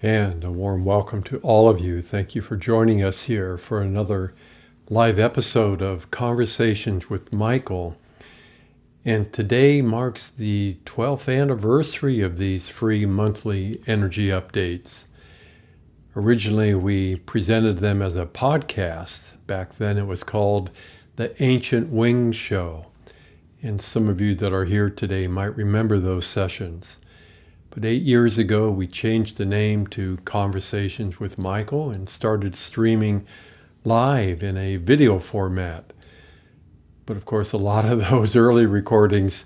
And a warm welcome to all of you. Thank you for joining us here for another live episode of Conversations with Michael. And today marks the 12th anniversary of these free monthly energy updates. Originally, we presented them as a podcast. Back then, it was called The Ancient Wings Show. And some of you that are here today might remember those sessions. But 8 years ago, we changed the name to Conversations with Michael and started streaming live in a video format. But of course, a lot of those early recordings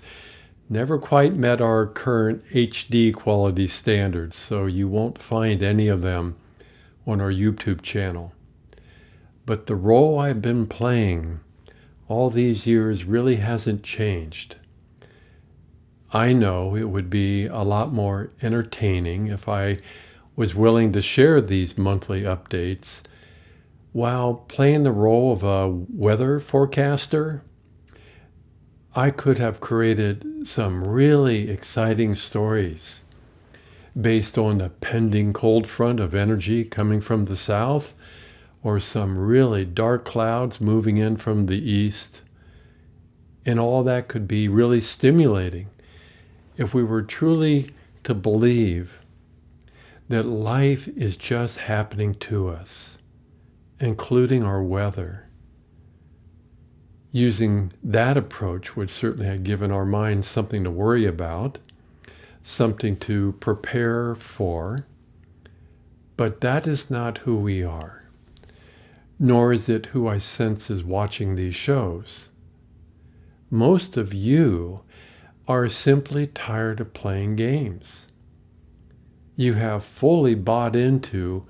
never quite met our current HD quality standards, so you won't find any of them on our YouTube channel. But the role I've been playing all these years really hasn't changed. I know it would be a lot more entertaining if I was willing to share these monthly updates while playing the role of a weather forecaster. I could have created some really exciting stories based on a pending cold front of energy coming from the south or some really dark clouds moving in from the east. And all that could be really stimulating if we were truly to believe that life is just happening to us, including our weather. Using that approach would certainly have given our minds something to worry about, something to prepare for, but that is not who we are, nor is it who I sense is watching these shows. Most of you are simply tired of playing games. You have fully bought into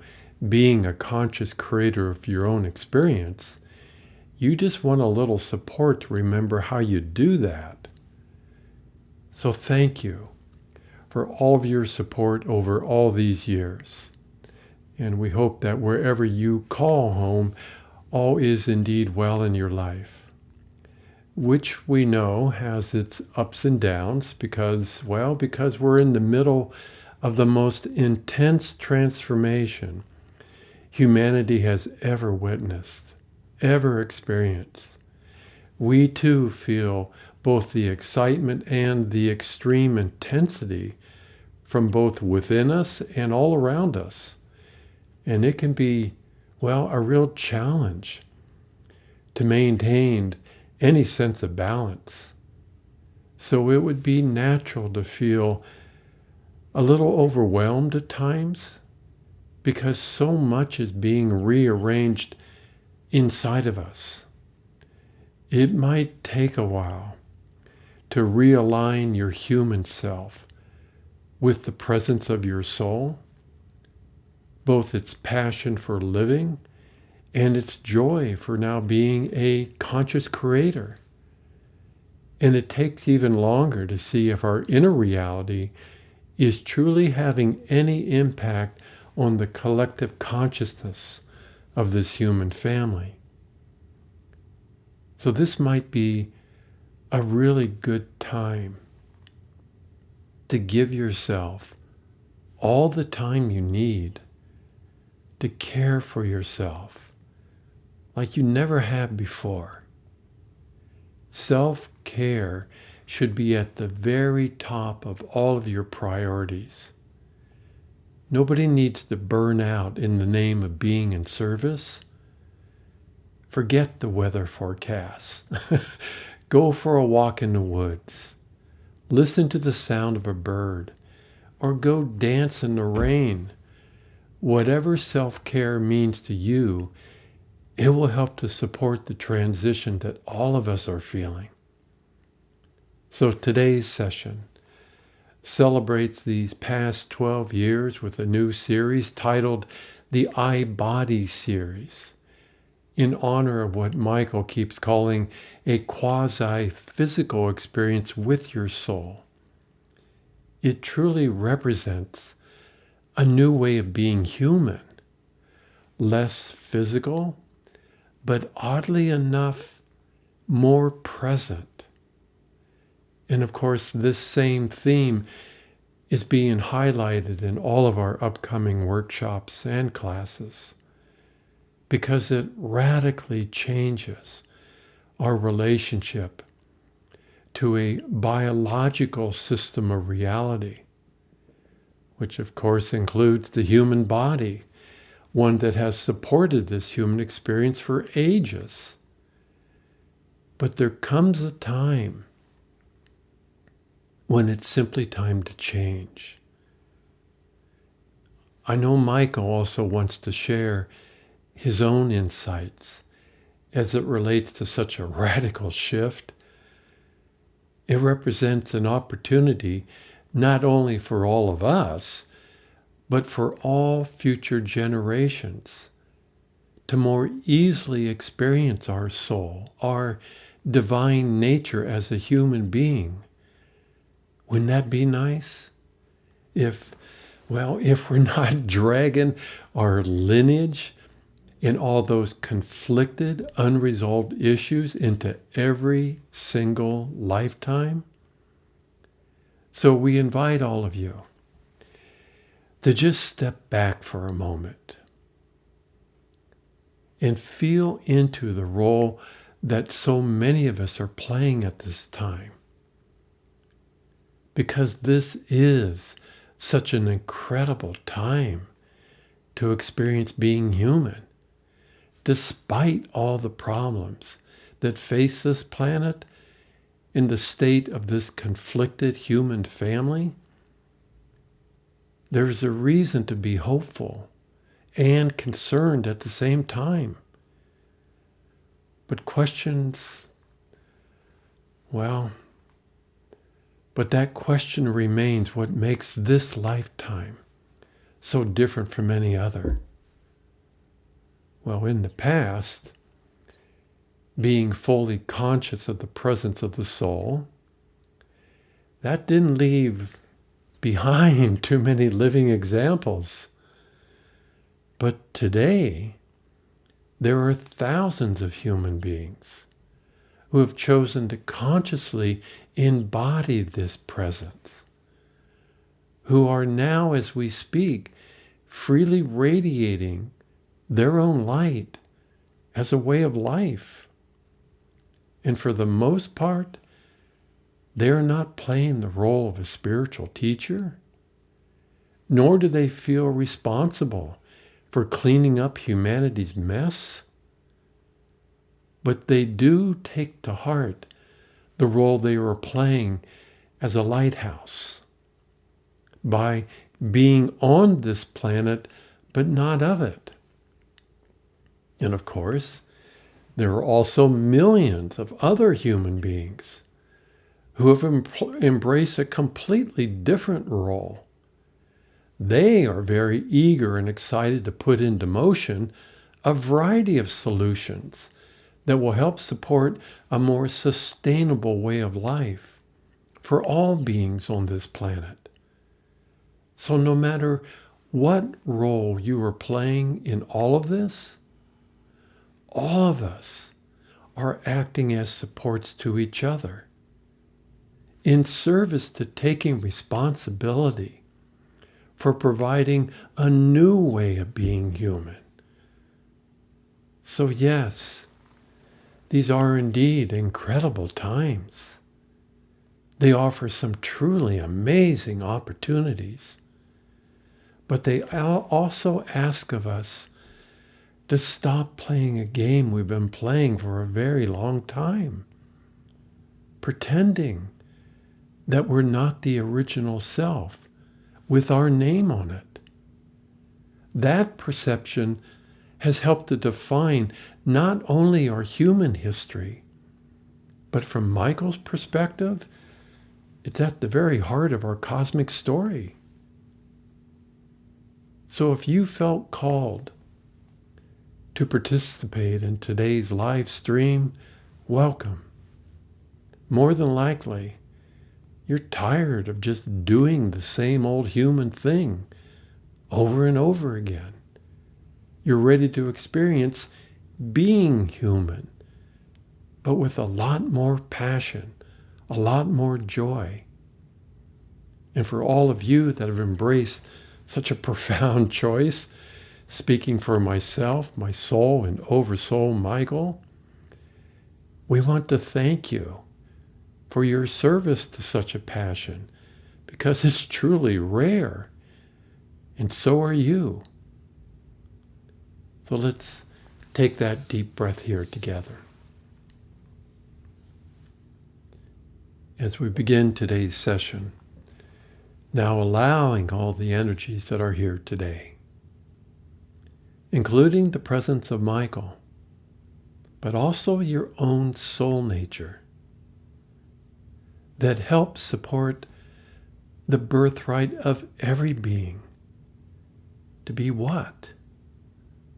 being a conscious creator of your own experience. You just want a little support to remember how you do that. So thank you for all of your support over all these years. And we hope that wherever you call home, all is indeed well in your life, which we know has its ups and downs because we're in the middle of the most intense transformation humanity has ever witnessed, ever experienced. We too feel both the excitement and the extreme intensity from both within us and all around us. And it can be, a real challenge to maintain any sense of balance. So it would be natural to feel a little overwhelmed at times because so much is being rearranged inside of us. It might take a while to realign your human self with the presence of your soul, both its passion for living and its joy for now being a conscious creator. And it takes even longer to see if our inner reality is truly having any impact on the collective consciousness of this human family. So this might be a really good time to give yourself all the time you need to care for yourself like you never have before. Self-care should be at the very top of all of your priorities. Nobody needs to burn out in the name of being in service. Forget the weather forecast. Go for a walk in the woods. Listen to the sound of a bird, or go dance in the rain. Whatever self-care means to you, it will help to support the transition that all of us are feeling. So today's session celebrates these past 12 years with a new series titled the iBody series, in honor of what Michael keeps calling a quasi-physical experience with your soul. It truly represents a new way of being human, less physical, but oddly enough, more present. And of course, this same theme is being highlighted in all of our upcoming workshops and classes because it radically changes our relationship to a biological system of reality, which of course includes the human body, one that has supported this human experience for ages. But there comes a time when it's simply time to change. I know Michael also wants to share his own insights as it relates to such a radical shift. It represents an opportunity not only for all of us, but for all future generations to more easily experience our soul, our divine nature as a human being. Wouldn't that be nice? If we're not dragging our lineage and all those conflicted, unresolved issues into every single lifetime. So we invite all of you to just step back for a moment and feel into the role that so many of us are playing at this time. Because this is such an incredible time to experience being human. Despite all the problems that face this planet in the state of this conflicted human family, there's a reason to be hopeful and concerned at the same time. But that question remains what makes this lifetime so different from any other. Well, in the past, being fully conscious of the presence of the soul, that didn't leave behind too many living examples. But today, there are thousands of human beings who have chosen to consciously embody this presence, who are now, as we speak, freely radiating their own light as a way of life. And for the most part, they're not playing the role of a spiritual teacher, nor do they feel responsible for cleaning up humanity's mess. But they do take to heart the role they were playing as a lighthouse by being on this planet, but not of it. And of course, there are also millions of other human beings who have embraced a completely different role. They are very eager and excited to put into motion a variety of solutions that will help support a more sustainable way of life for all beings on this planet. So no matter what role you are playing in all of this, all of us are acting as supports to each other in service to taking responsibility for providing a new way of being human. So yes, these are indeed incredible times. They offer some truly amazing opportunities, but they also ask of us to stop playing a game we've been playing for a very long time, pretending that we're not the original self with our name on it. That perception has helped to define not only our human history, but from Michael's perspective, it's at the very heart of our cosmic story. So if you felt called to participate in today's live stream, welcome. More than likely, you're tired of just doing the same old human thing over and over again. You're ready to experience being human, but with a lot more passion, a lot more joy. And for all of you that have embraced such a profound choice, speaking for myself, my soul, and oversoul Michael, we want to thank you for your service to such a passion, because it's truly rare, and so are you. So let's take that deep breath here together. As we begin today's session, now allowing all the energies that are here today, including the presence of Michael, but also your own soul nature that helps support the birthright of every being. To be what?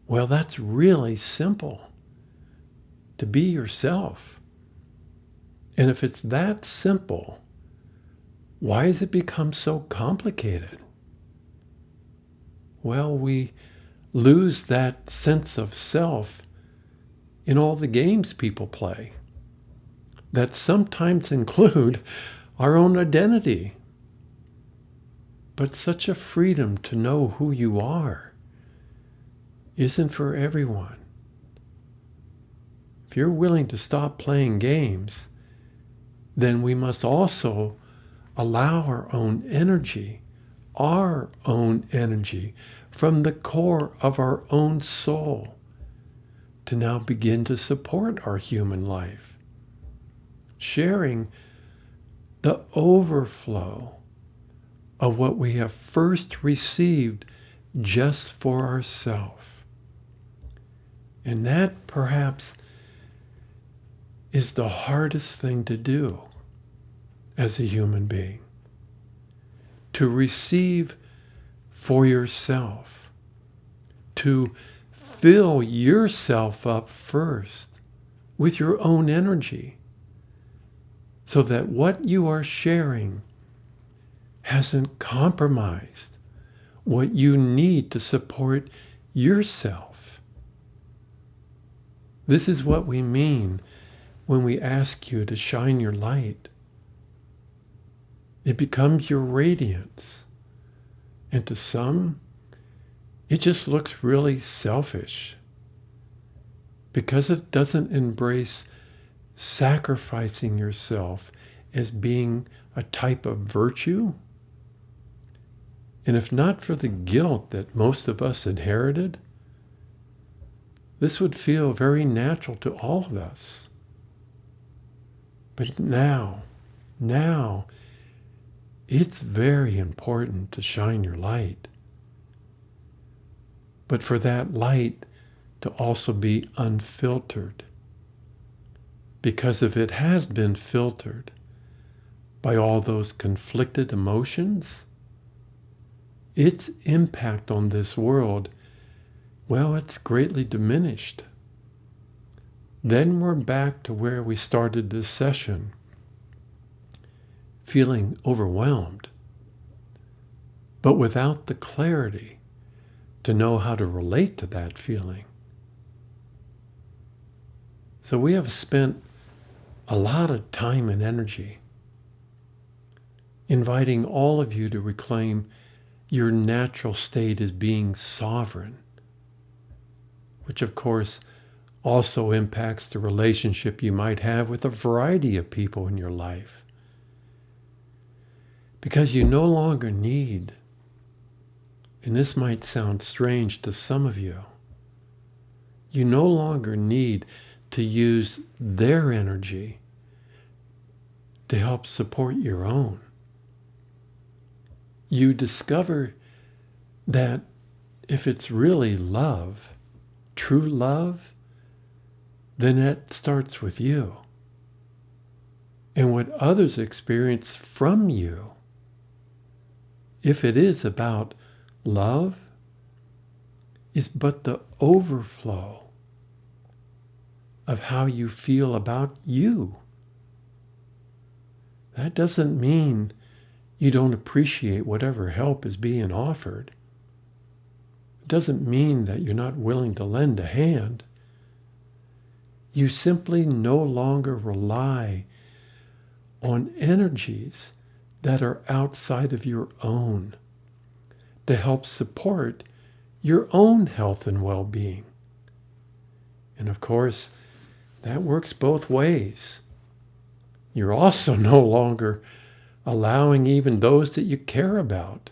Well, that's really simple. To be yourself. And if it's that simple, why has it become so complicated? Well, we lose that sense of self in all the games people play that sometimes include our own identity. But such a freedom to know who you are isn't for everyone. If you're willing to stop playing games, then we must also allow our own energy from the core of our own soul to now begin to support our human life, sharing the overflow of what we have first received just for ourselves. And that perhaps is the hardest thing to do as a human being. To receive for yourself, to fill yourself up first with your own energy, so that what you are sharing hasn't compromised what you need to support yourself. This is what we mean when we ask you to shine your light. It becomes your radiance. And to some, it just looks really selfish because it doesn't embrace sacrificing yourself as being a type of virtue. And if not for the guilt that most of us inherited, this would feel very natural to all of us. But now, it's very important to shine your light. But for that light to also be unfiltered. Because if it has been filtered by all those conflicted emotions, its impact on this world, well, it's greatly diminished. Then we're back to where we started this session, feeling overwhelmed, but without the clarity to know how to relate to that feeling. So we have spent a lot of time and energy inviting all of you to reclaim your natural state as being sovereign, which of course also impacts the relationship you might have with a variety of people in your life. Because you no longer need, and this might sound strange to some of you, you no longer need to use their energy to help support your own. You discover that if it's really love, true love, then it starts with you. And what others experience from you, if it is about love, is but the overflow of how you feel about you. That doesn't mean you don't appreciate whatever help is being offered. It doesn't mean that you're not willing to lend a hand. You simply no longer rely on energies that are outside of your own to help support your own health and well-being. And of course, that works both ways. You're also no longer allowing even those that you care about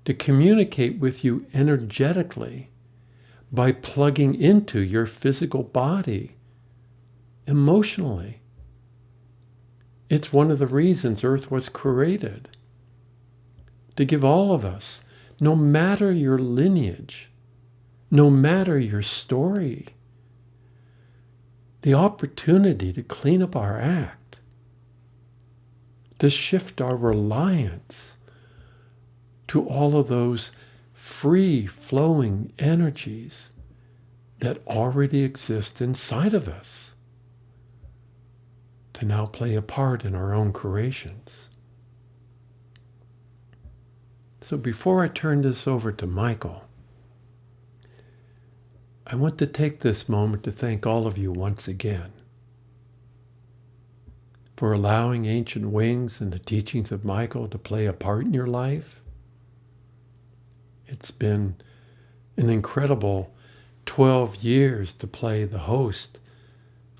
to communicate with you energetically by plugging into your physical body emotionally. It's one of the reasons Earth was created, to give all of us, no matter your lineage, no matter your story, the opportunity to clean up our act, to shift our reliance to all of those free-flowing energies that already exist inside of us, to now play a part in our own creations. So before I turn this over to Michael, I want to take this moment to thank all of you once again for allowing Ancient Wings and the teachings of Michael to play a part in your life. It's been an incredible 12 years to play the host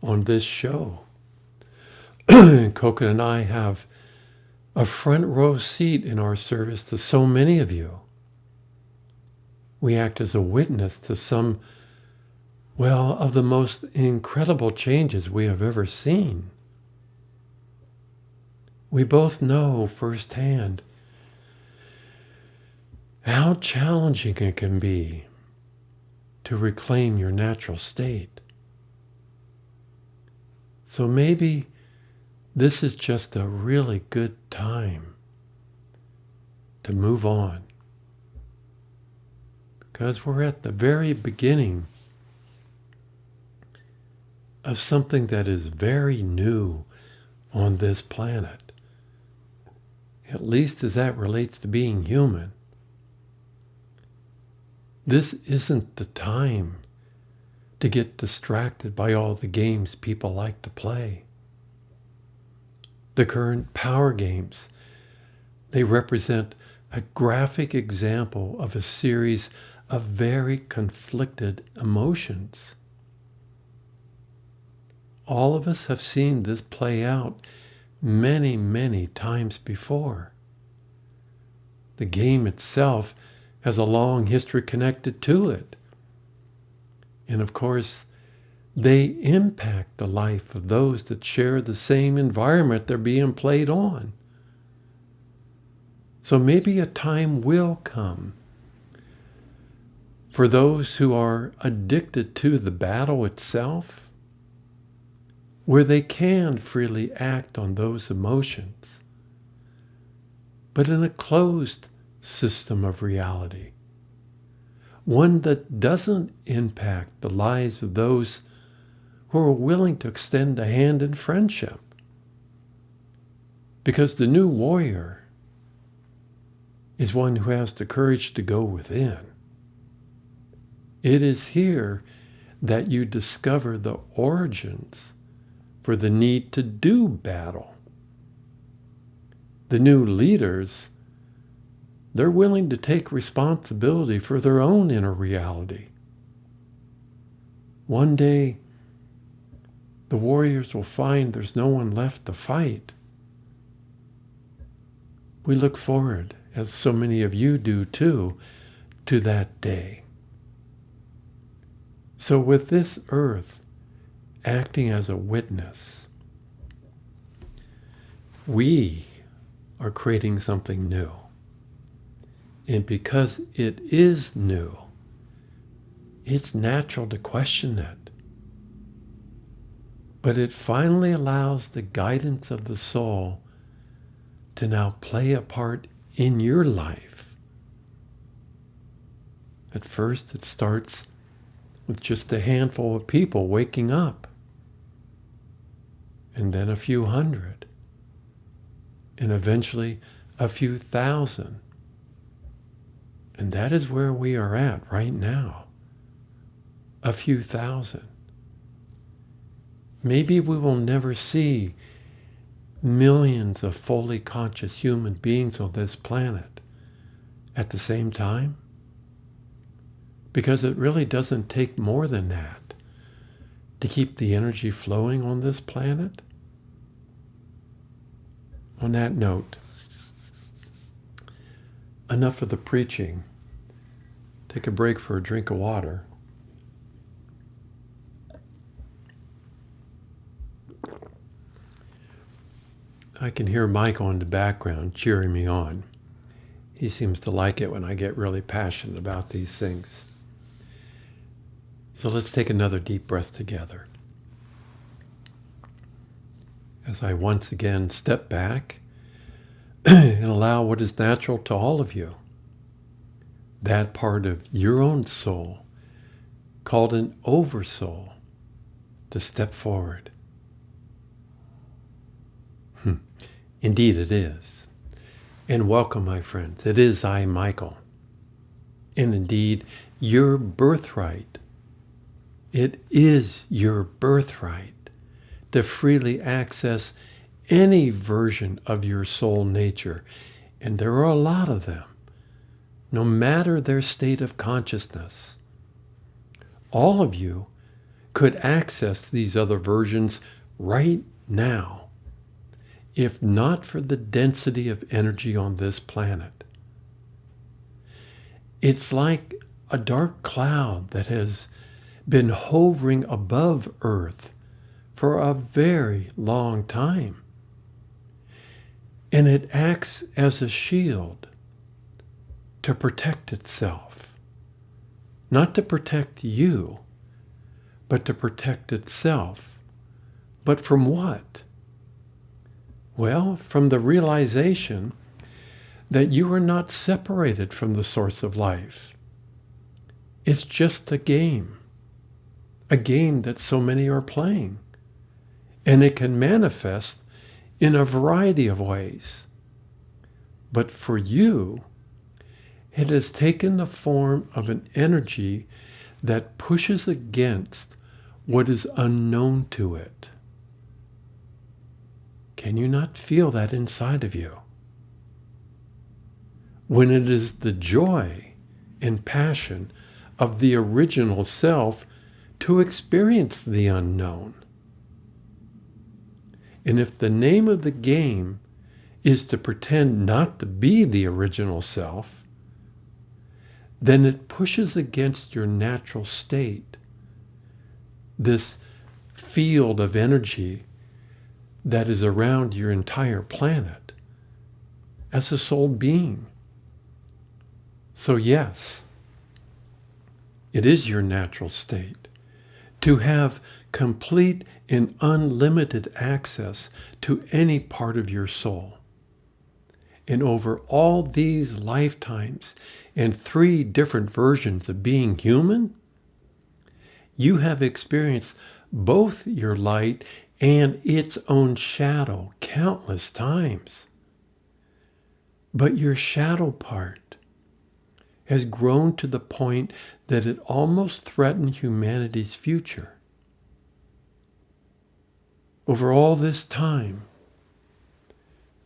on this show. Coco and I have a front row seat in our service to so many of you. We act as a witness to some, of the most incredible changes we have ever seen. We both know firsthand how challenging it can be to reclaim your natural state. So maybe this is just a really good time to move on, because we're at the very beginning of something that is very new on this planet, at least as that relates to being human. This isn't the time to get distracted by all the games people like to play. The current power games, they represent a graphic example of a series of very conflicted emotions. All of us have seen this play out many, many times before. The game itself has a long history connected to it. And of course, they impact the life of those that share the same environment they're being played on. So maybe a time will come for those who are addicted to the battle itself, where they can freely act on those emotions, but in a closed system of reality, one that doesn't impact the lives of those who are willing to extend a hand in friendship. Because the new warrior is one who has the courage to go within. It is here that you discover the origins for the need to do battle. The new leaders, they're willing to take responsibility for their own inner reality. One day, the warriors will find there's no one left to fight. We look forward, as so many of you do too, to that day. So with this earth acting as a witness, we are creating something new. And because it is new, it's natural to question it. But it finally allows the guidance of the soul to now play a part in your life. At first, it starts with just a handful of people waking up, and then a few hundred, and eventually a few thousand. And that is where we are at right now, a few thousand. Maybe we will never see millions of fully conscious human beings on this planet at the same time? Because it really doesn't take more than that to keep the energy flowing on this planet. On that note, enough of the preaching. Take a break for a drink of water. I can hear Michael in the background cheering me on. He seems to like it when I get really passionate about these things. So let's take another deep breath together. As I once again step back and allow what is natural to all of you, that part of your own soul called an oversoul, to step forward. Indeed it is. And welcome, my friends. It is I, Michael. And indeed, your birthright. It is your birthright to freely access any version of your soul nature. And there are a lot of them, no matter their state of consciousness. All of you could access these other versions right now, if not for the density of energy on this planet. It's like a dark cloud that has been hovering above Earth for a very long time. And it acts as a shield to protect itself. Not to protect you, but to protect itself. But from what? Well, from the realization that you are not separated from the source of life. It's just a game that so many are playing. And it can manifest in a variety of ways. But for you, it has taken the form of an energy that pushes against what is unknown to it. Can you not feel that inside of you? When it is the joy and passion of the original self to experience the unknown. And if the name of the game is to pretend not to be the original self, then it pushes against your natural state, this field of energy that is around your entire planet as a soul being. So yes, it is your natural state to have complete and unlimited access to any part of your soul. And over all these lifetimes and 3 different versions of being human, you have experienced both your light and its own shadow countless times. But your shadow part has grown to the point that it almost threatened humanity's future. Over all this time,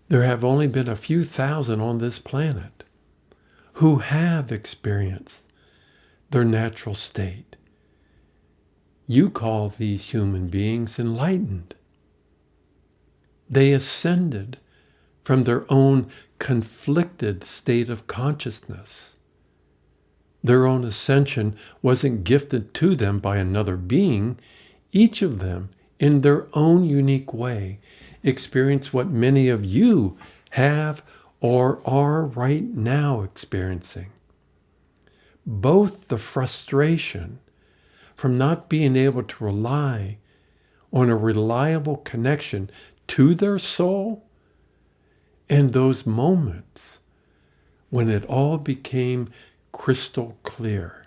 there have only been a few thousand on this planet who have experienced their natural state. You call these human beings enlightened. They ascended from their own conflicted state of consciousness. Their own ascension wasn't gifted to them by another being. Each of them, in their own unique way, experience what many of you have or are right now experiencing. Both the frustration from not being able to rely on a reliable connection to their soul, and those moments when it all became crystal clear.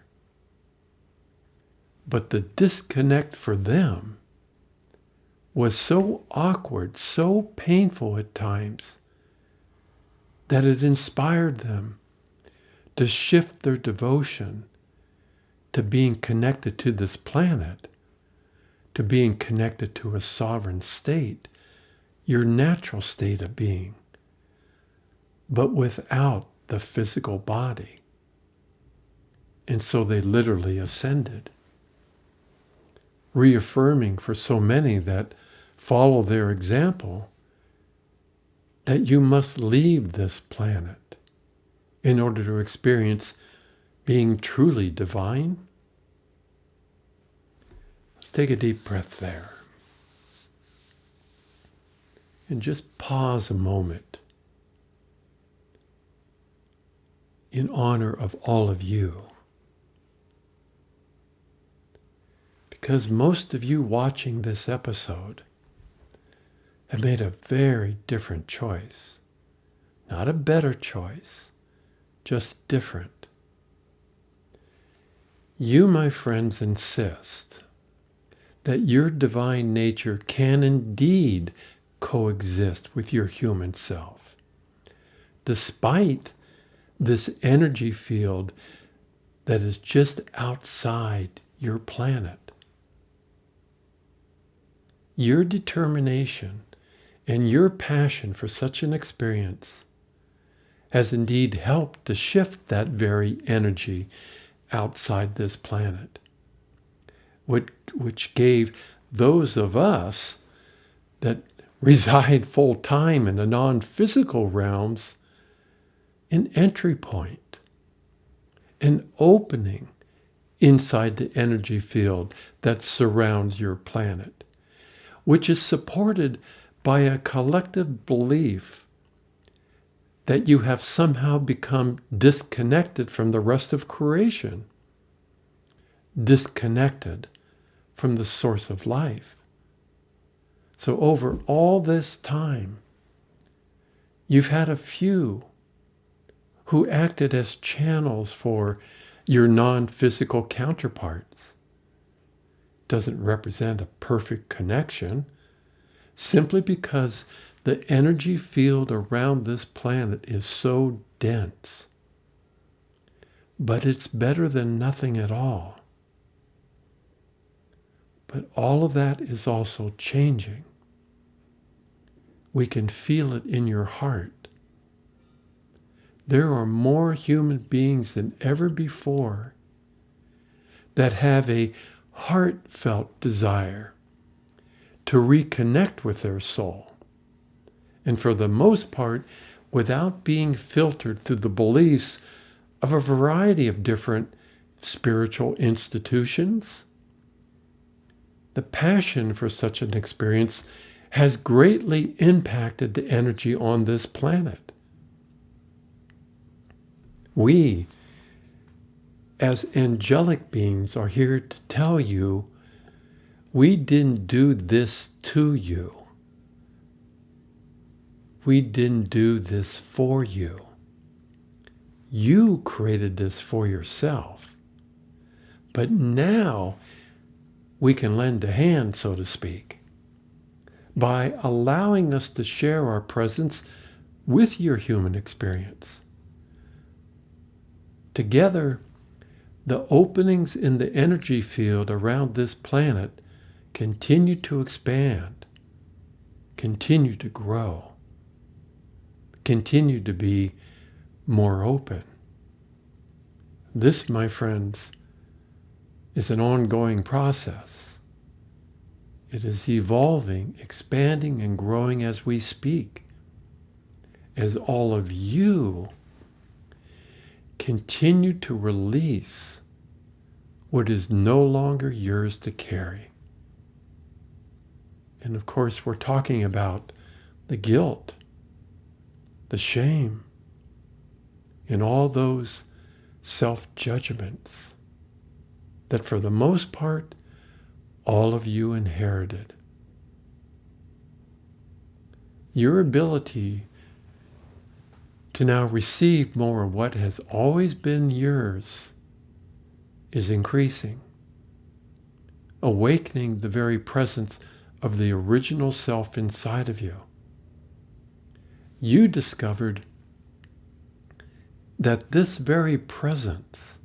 But the disconnect for them was so awkward, so painful at times, that it inspired them to shift their devotion to being connected to this planet, to being connected to a sovereign state, your natural state of being, but without the physical body. And so they literally ascended, reaffirming for so many that follow their example that you must leave this planet in order to experience being truly divine. Let's take a deep breath there. And just pause a moment in honor of all of you. Because most of you watching this episode have made a very different choice. Not a better choice, just different. You, my friends, insist that your divine nature can indeed coexist with your human self, despite this energy field that is just outside your planet. Your determination and your passion for such an experience has indeed helped to shift that very energy outside this planet, which gave those of us that reside full time in the non-physical realms an entry point, an opening inside the energy field that surrounds your planet, which is supported by a collective belief that you have somehow become disconnected from the rest of creation, disconnected from the source of life. So over all this time, you've had a few who acted as channels for your non-physical counterparts. Doesn't represent a perfect connection, simply because the energy field around this planet is so dense. But it's better than nothing at all. But all of that is also changing. We can feel it in your heart. There are more human beings than ever before that have a heartfelt desire to reconnect with their soul. And for the most part, without being filtered through the beliefs of a variety of different spiritual institutions. The passion for such an experience has greatly impacted the energy on this planet. We, as angelic beings, are here to tell you we didn't do this to you. We didn't do this for you. You created this for yourself. But now we can lend a hand, so to speak, by allowing us to share our presence with your human experience. Together, the openings in the energy field around this planet continue to expand, continue to grow, continue to be more open. This, my friends, is an ongoing process. It is evolving, expanding, and growing as we speak, as all of you continue to release what is no longer yours to carry. And of course, we're talking about the guilt, the shame, and all those self-judgments that for the most part, all of you inherited. Your ability to now receive more of what has always been yours is increasing, awakening the very presence of the original self inside of you. You discovered that this very presence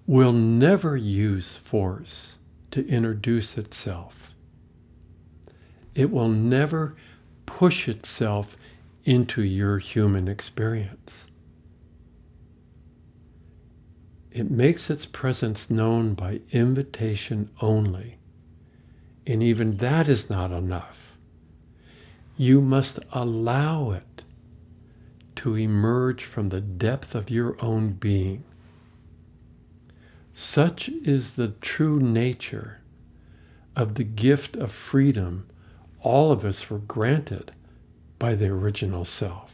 will never use force to introduce itself. It will never push itself into your human experience. It makes its presence known by invitation only. And even that is not enough. You must allow it to emerge from the depth of your own being. Such is the true nature of the gift of freedom all of us were granted by the original self.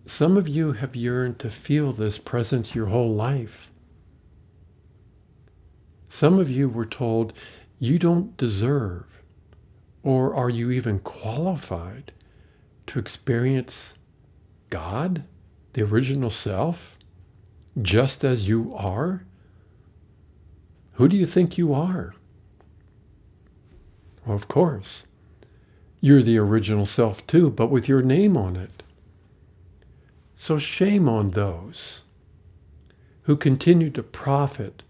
Some of you have yearned to feel this presence your whole life. Some of you were told you don't deserve, or are you even qualified to experience God, the original self, just as you are? Who do you think you are? Well, of course, you're the original self too, but with your name on it. So shame on those who continue to profit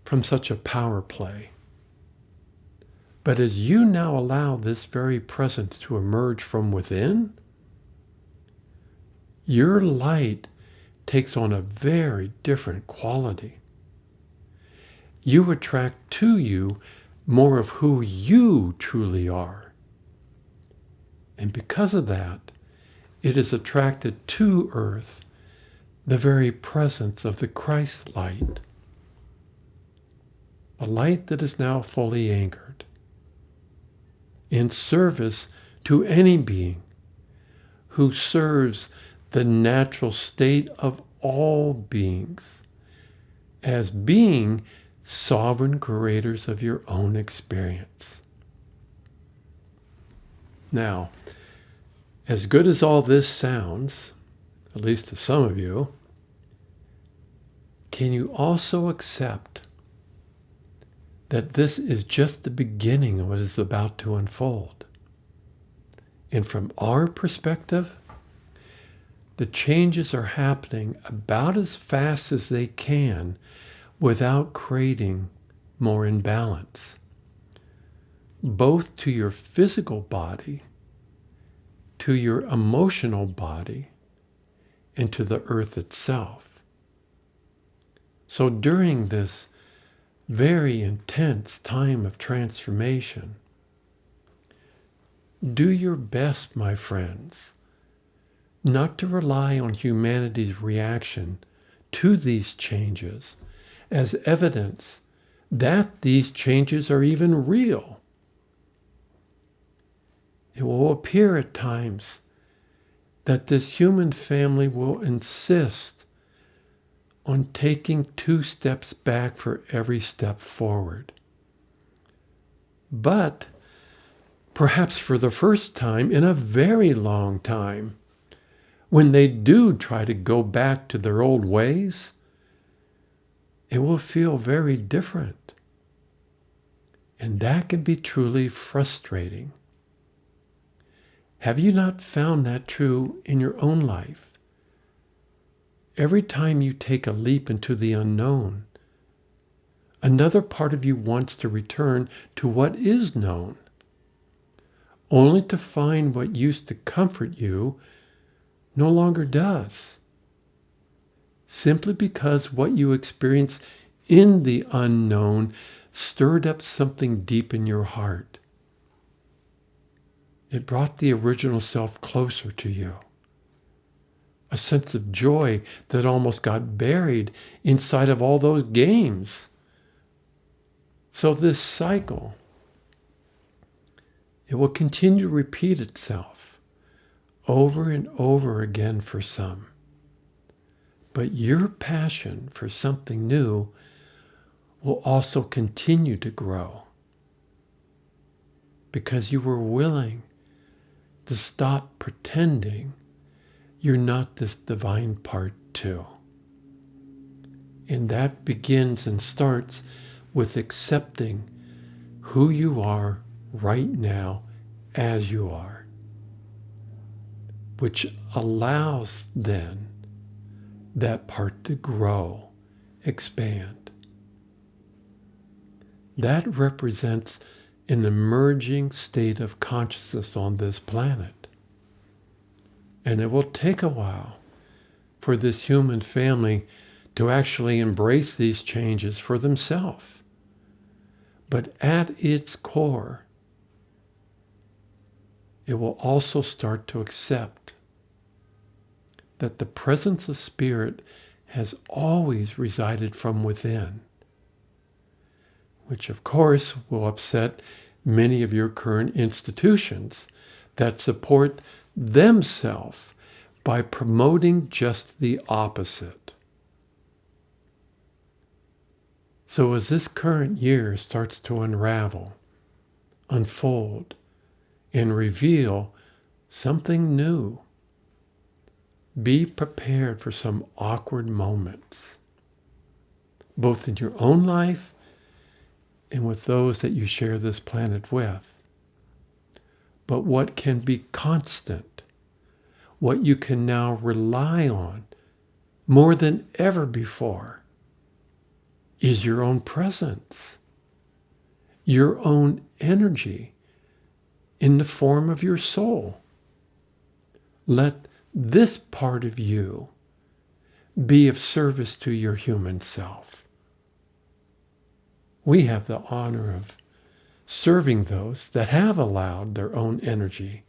from such a power play. But as you now allow this very presence to emerge from within, your light takes on a very different quality. You attract to you more of who you truly are. And because of that, it is attracted to earth the very presence of the Christ light, a light that is now fully anchored in service to any being who serves the natural state of all beings as being sovereign creators of your own experience. Now, as good as all this sounds, at least to some of you, can you also accept that this is just the beginning of what is about to unfold? And from our perspective, the changes are happening about as fast as they can without creating more imbalance, both to your physical body, to your emotional body, and to the earth itself. So during this very intense time of transformation, do your best, my friends, not to rely on humanity's reaction to these changes as evidence that these changes are even real. It will appear at times that this human family will insist on taking 2 steps back for every step forward. But perhaps for the first time in a very long time, when they do try to go back to their old ways, it will feel very different. And that can be truly frustrating. Have you not found that true in your own life? Every time you take a leap into the unknown, another part of you wants to return to what is known, only to find what used to comfort you no longer does, simply because what you experienced in the unknown stirred up something deep in your heart. It brought the original self closer to you, a sense of joy that almost got buried inside of all those games. So this cycle, it will continue to repeat itself over and over again for some. But your passion for something new will also continue to grow because you were willing to stop pretending you're not this divine part too. And that begins and starts with accepting who you are right now as you are, which allows then that part to grow, expand. That represents an emerging state of consciousness on this planet. And it will take a while for this human family to actually embrace these changes for themselves. But at its core, it will also start to accept that the presence of spirit has always resided from within, which of course will upset many of your current institutions that support themselves by promoting just the opposite. So as this current year starts to unravel, unfold, and reveal something new, be prepared for some awkward moments, both in your own life and with those that you share this planet with. But what can be constant, what you can now rely on more than ever before, is your own presence, your own energy in the form of your soul. Let this part of you be of service to your human self. We have the honor of serving those that have allowed their own energy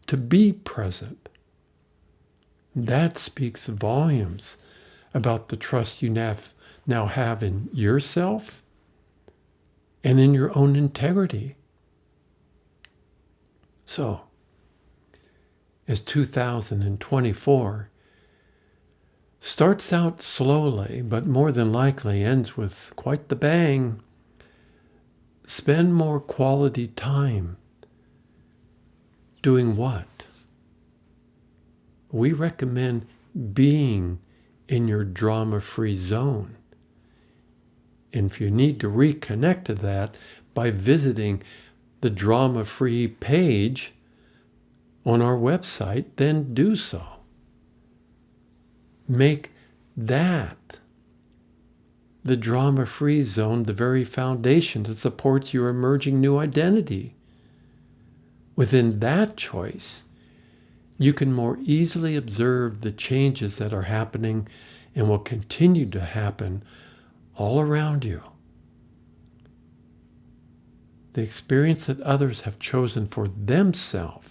to be present. That speaks volumes about the trust you now have in yourself and in your own integrity. So, as 2024 starts out slowly, but more than likely ends with quite the bang, spend more quality time doing what? We recommend being in your drama-free zone. And if you need to reconnect to that by visiting the drama-free page on our website, then do so. Make that the drama-free zone the very foundation that supports your emerging new identity. Within that choice, you can more easily observe the changes that are happening and will continue to happen all around you. The experience that others have chosen for themselves.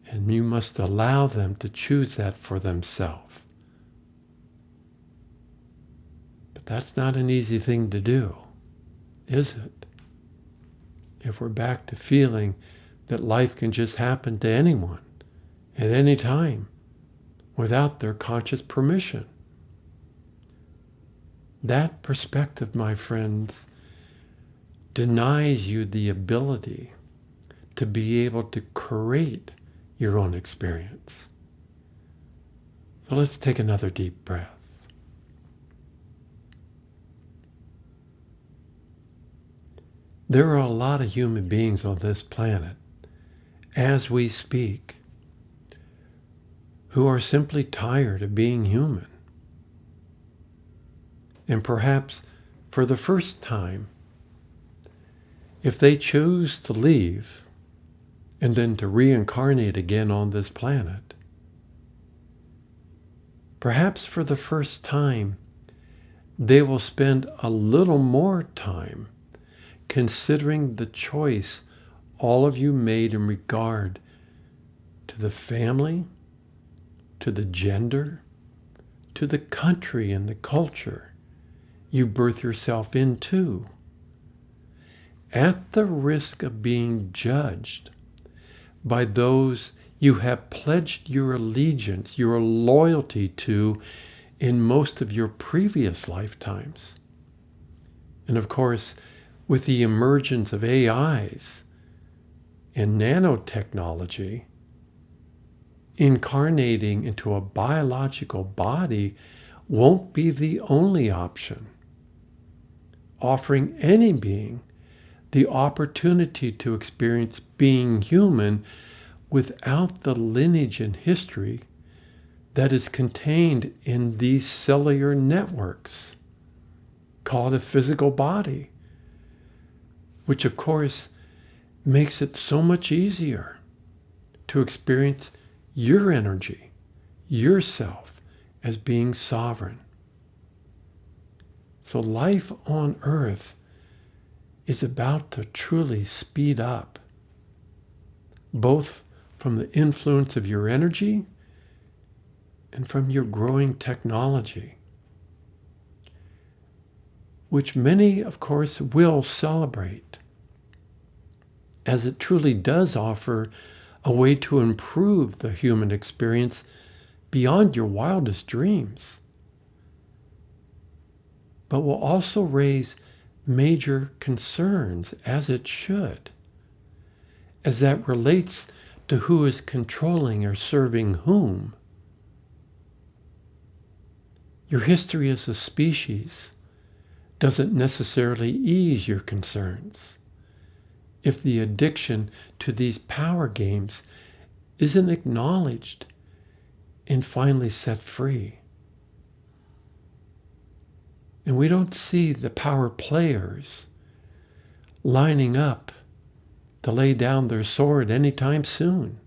And you must allow them to choose that for themselves. But that's not an easy thing to do, is it? If we're back to feeling that life can just happen to anyone at any time without their conscious permission. That perspective, my friends, denies you the ability to be able to create your own experience. So let's take another deep breath. There are a lot of human beings on this planet, as we speak, who are simply tired of being human. And perhaps for the first time, if they choose to leave and then to reincarnate again on this planet, perhaps for the first time, they will spend a little more time considering the choice all of you made in regard to the family, to the gender, to the country and the culture you birth yourself into, at the risk of being judged by those you have pledged your allegiance, your loyalty to in most of your previous lifetimes. And of course, with the emergence of AIs and nanotechnology, incarnating into a biological body won't be the only option. Offering any being the opportunity to experience being human without the lineage and history that is contained in these cellular networks. call it a physical body, which of course makes it so much easier to experience your energy, yourself, as being sovereign. So life on earth is about to truly speed up, both from the influence of your energy and from your growing technology, which many, of course, will celebrate, as it truly does offer a way to improve the human experience beyond your wildest dreams, but will also raise major concerns, as it should, as that relates to who is controlling or serving whom. Your history as a species doesn't necessarily ease your concerns if the addiction to these power games isn't acknowledged and finally set free. And we don't see the power players lining up to lay down their sword anytime soon.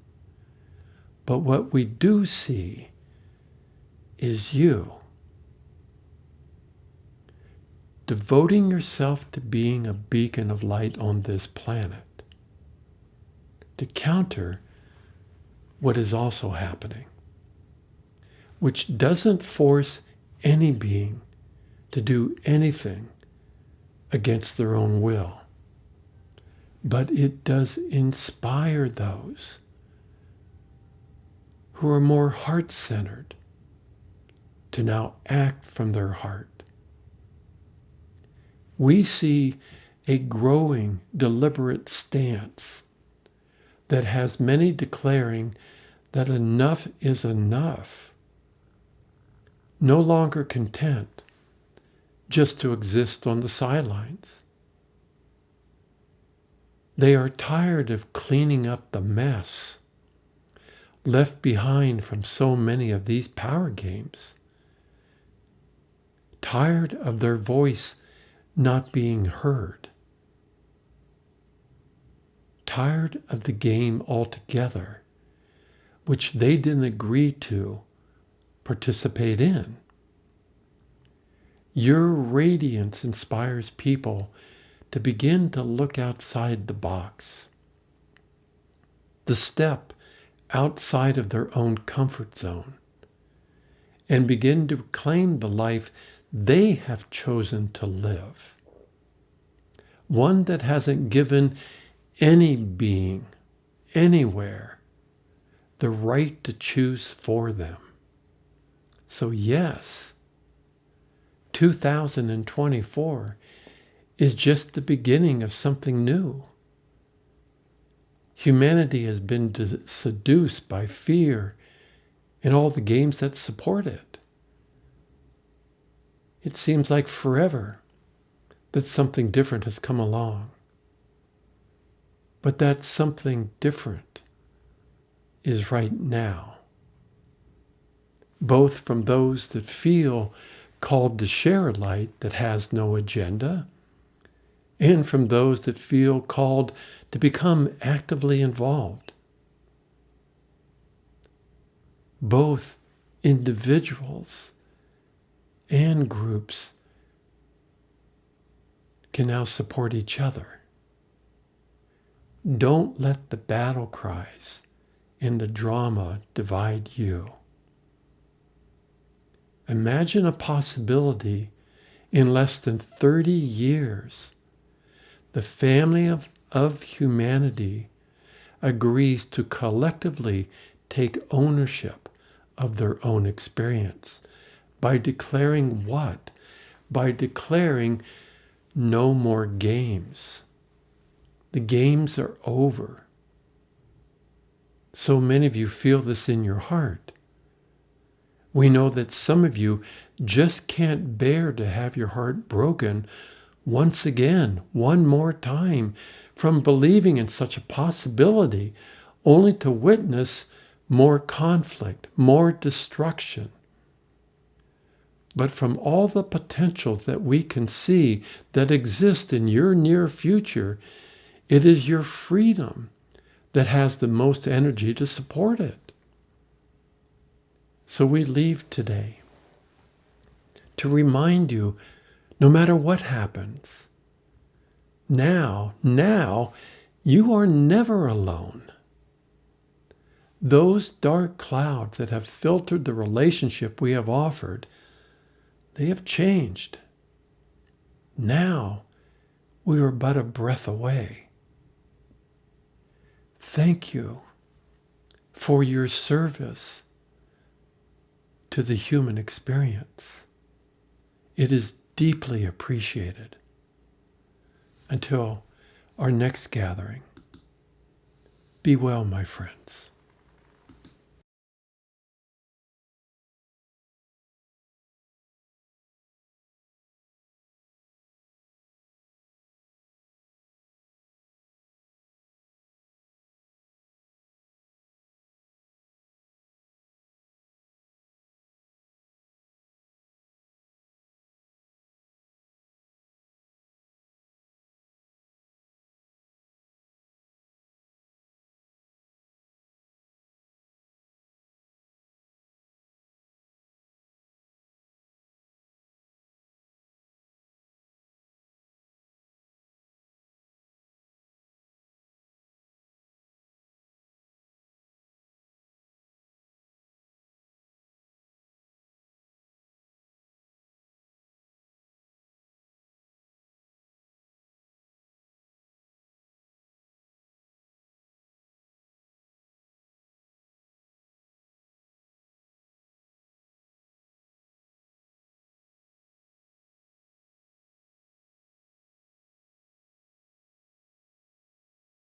But what we do see is you devoting yourself to being a beacon of light on this planet, to counter what is also happening, which doesn't force any being to do anything against their own will, but it does inspire those who are more heart-centered to now act from their heart. We see a growing, deliberate stance that has many declaring that enough is enough, no longer content just to exist on the sidelines. They are tired of cleaning up the mess left behind from so many of these power games, tired of their voice not being heard, tired of the game altogether, which they didn't agree to participate in. Your radiance inspires people to begin to look outside the box, to step outside of their own comfort zone, and begin to claim the life they have chosen to live. One that hasn't given any being, anywhere, the right to choose for them. So yes, 2024 is just the beginning of something new. Humanity has been seduced by fear and all the games that support it. It seems like forever that something different has come along. But that something different is right now. Both from those that feel called to share a light that has no agenda, and from those that feel called to become actively involved. Both individuals and groups can now support each other. Don't let the battle cries and the drama divide you. Imagine a possibility in less than 30 years. The family of humanity agrees to collectively take ownership of their own experience by declaring what? By declaring no more games. The games are over. So many of you feel this in your heart. We know that some of you just can't bear to have your heart broken once again, one more time, from believing in such a possibility, only to witness more conflict, more destruction. but from all the potentials that we can see that exist in your near future, it is your freedom that has the most energy to support it. So we leave today to remind you, no matter what happens, now, you are never alone. Those dark clouds that have filtered the relationship we have offered, they have changed. Now, we are but a breath away. Thank you for your service to the human experience. It is deeply appreciated. Until our next gathering, be well, my friends.